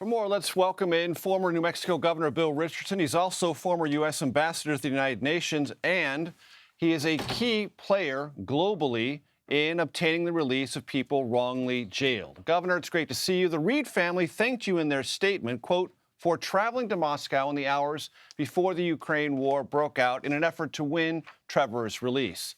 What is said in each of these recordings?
For more, let's welcome in former New Mexico Governor Bill Richardson. He's also former U.S. ambassador to the United Nations, and he is a key player globally in obtaining the release of people wrongly jailed. Governor, it's great to see you. The Reed family thanked you in their statement, quote, for traveling to Moscow in the hours before the Ukraine war broke out in an effort to win Trevor's release.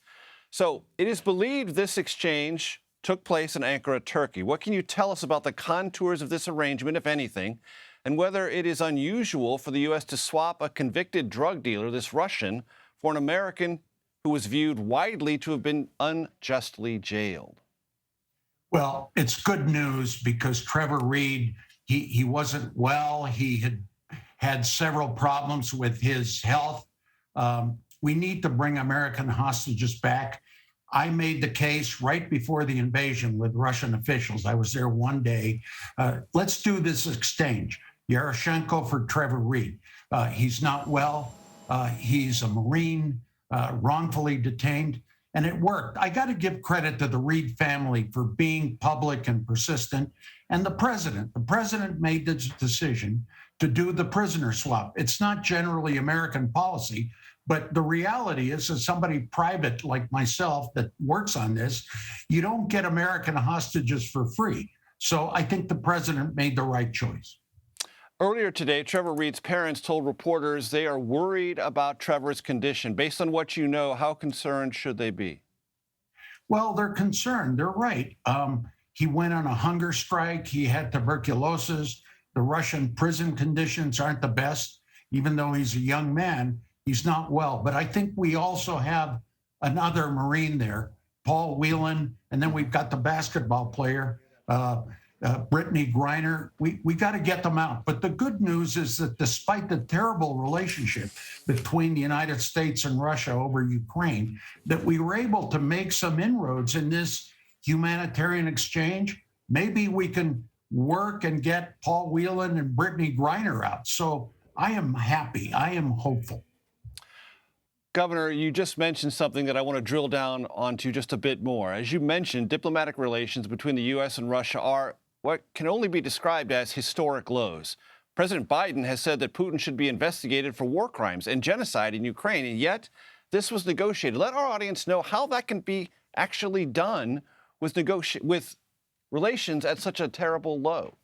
So it is believed this exchange took place in Ankara, Turkey. What can you tell us about the contours of this arrangement, if anything, and whether it is unusual for the U.S. to swap a convicted drug dealer, this Russian, for an American who was viewed widely to have been unjustly jailed? Well, it's good news because Trevor Reed, he wasn't well. He had several problems with his health. We need to bring American hostages back. I made the case right before the invasion with Russian officials. I was there one day. Let's do this exchange. Yaroshenko for Trevor Reed. He's not well. He's a Marine, wrongfully detained, and it worked. I got to give credit to the Reed family for being public and persistent, and the president. The president made this decision to do the prisoner swap. It's not generally American policy. But the reality is, as somebody private like myself that works on this, you don't get American hostages for free. So I think the president made the right choice. Earlier today, Trevor Reed's parents told reporters they are worried about Trevor's condition. Based on what you know, how concerned should they be? Well, they're concerned. They're right. He went on a hunger strike. He had tuberculosis. The Russian prison conditions aren't the best, even though he's a young man. He's not well, but I think we also have another Marine there, Paul Whelan, and then we've got the basketball player, Brittany Griner. We got to get them out. But the good news is that despite the terrible relationship between the United States and Russia over Ukraine, that we were able to make some inroads in this humanitarian exchange. Maybe we can work and get Paul Whelan and Brittany Griner out. So I am happy. I am hopeful. Governor, you just mentioned something that I want to drill down onto just a bit more. As you mentioned, diplomatic relations between the U.S. and Russia are what can only be described as historic lows. President Biden has said that Putin should be investigated for war crimes and genocide in Ukraine, and yet this was negotiated. Let our audience know how that can be actually done with relations at such a terrible low.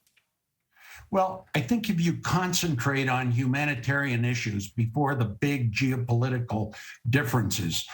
Well, I think if you concentrate on humanitarian issues before the big geopolitical differences,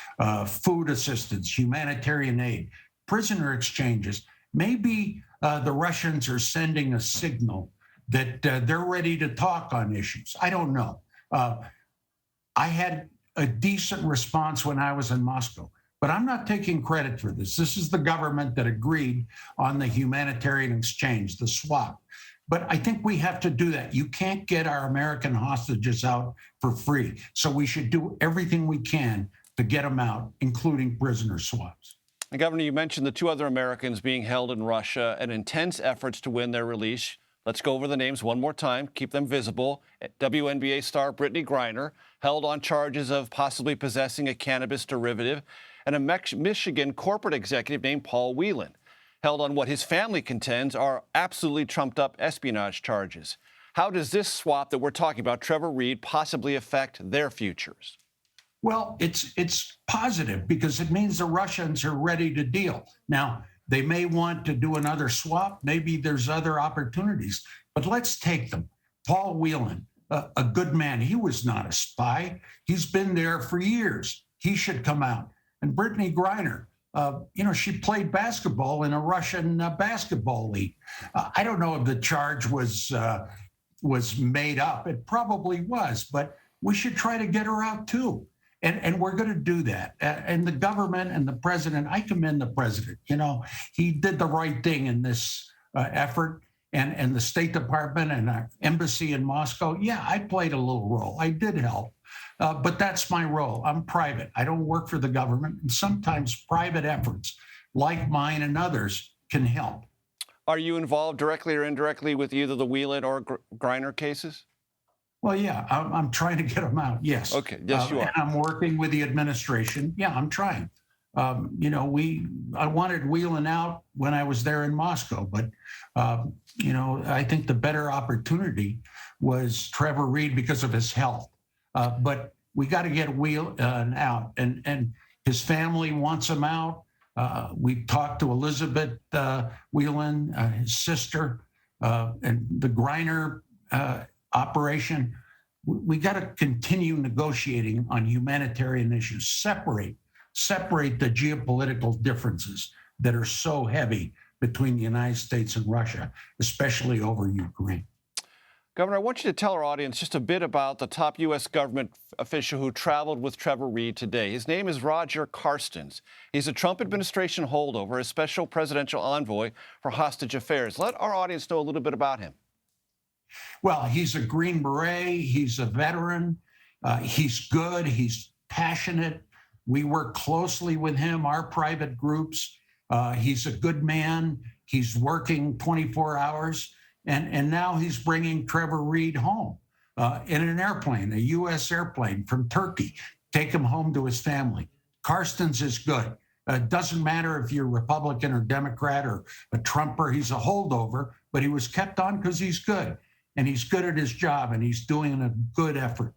food assistance, humanitarian aid, prisoner exchanges, maybe the Russians are sending a signal that they're ready to talk on issues. I don't know. I had a decent response when I was in Moscow, but I'm not taking credit for this. This is the government that agreed on the humanitarian exchange, the swap. But I think we have to do that. You can't get our American hostages out for free. So we should do everything we can to get them out, including prisoner swaps. And Governor, you mentioned the two other Americans being held in Russia and intense efforts to win their release. Let's go over the names one more time, keep them visible. WNBA star Brittany Griner, held on charges of possibly possessing a cannabis derivative, and a Michigan corporate executive named Paul Whelan, held on what his family contends are absolutely trumped-up espionage charges. How does this swap that we're talking about, Trevor Reed, possibly affect their futures? Well, it's positive because it means the Russians are ready to deal. Now, they may want to do another swap. Maybe there's other opportunities, but let's take them. Paul Whelan, a good man. He was not a spy. He's been there for years. He should come out. And Brittany Griner, she played basketball in a Russian basketball league. I don't know if the charge was made up. It probably was, but we should try to get her out too. And we're going to do that. And the government and the president, I commend the president. He did the right thing in this effort. And the State Department and our embassy in Moscow, yeah, I played a little role. I did help. But that's my role. I'm private. I don't work for the government. And sometimes private efforts like mine and others can help. Are you involved directly or indirectly with either the Whelan or Griner cases? Well, yeah, I'm trying to get them out. Yes. Okay. Yes, you are. And I'm working with the administration. Yeah, I'm trying. I wanted Whelan out when I was there in Moscow, but I think the better opportunity was Trevor Reed because of his health. But we got to get Whelan out, and his family wants him out. We talked to Elizabeth Whelan, his sister, and the Griner operation. We got to continue negotiating on humanitarian issues. Separate the geopolitical differences that are so heavy between the United States and Russia, especially over Ukraine. Governor, I want you to tell our audience just a bit about the top U.S. government official who traveled with Trevor Reed today. His name is Roger Carstens. He's a Trump administration holdover, a special presidential envoy for hostage affairs. Let our audience know a little bit about him. Well, he's a Green Beret. He's a veteran. He's good. He's passionate. We work closely with him, our private groups. He's a good man. He's working 24 hours. And now he's bringing Trevor Reed home in an airplane, a U.S. airplane from Turkey, take him home to his family. Carstens is good. It doesn't matter if you're Republican or Democrat or a Trumper. He's a holdover, but he was kept on because he's good. And he's good at his job, and he's doing a good effort.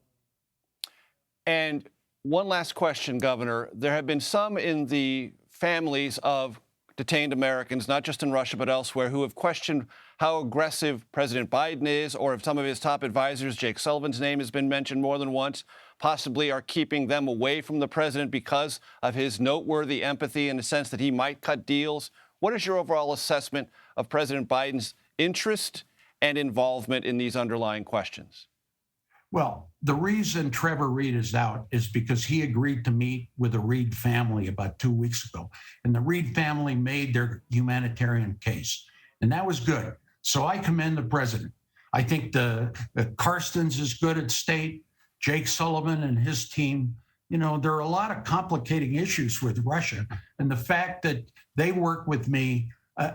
And one last question, Governor. There have been some in the families of detained Americans, not just in Russia but elsewhere, who have questioned how aggressive President Biden is, or if some of his top advisors, Jake Sullivan's name has been mentioned more than once, possibly are keeping them away from the president because of his noteworthy empathy in the sense that he might cut deals. What is your overall assessment of President Biden's interest and involvement in these underlying questions? Well, the reason Trevor Reed is out is because he agreed to meet with the Reed family about 2 weeks ago. And the Reed family made their humanitarian case. And that was good. So I commend the president. I think the Carstens is good at state. Jake Sullivan and his team, there are a lot of complicating issues with Russia. And the fact that they work with me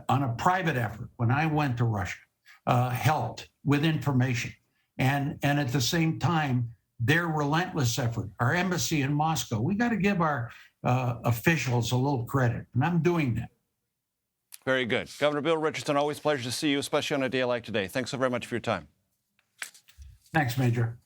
on a private effort when I went to Russia helped with information. And at the same time, their relentless effort, our embassy in Moscow, we got to give our officials a little credit. And I'm doing that. Very good. Governor Bill Richardson, always a pleasure to see you, especially on a day like today. Thanks so very much for your time. Thanks, Major.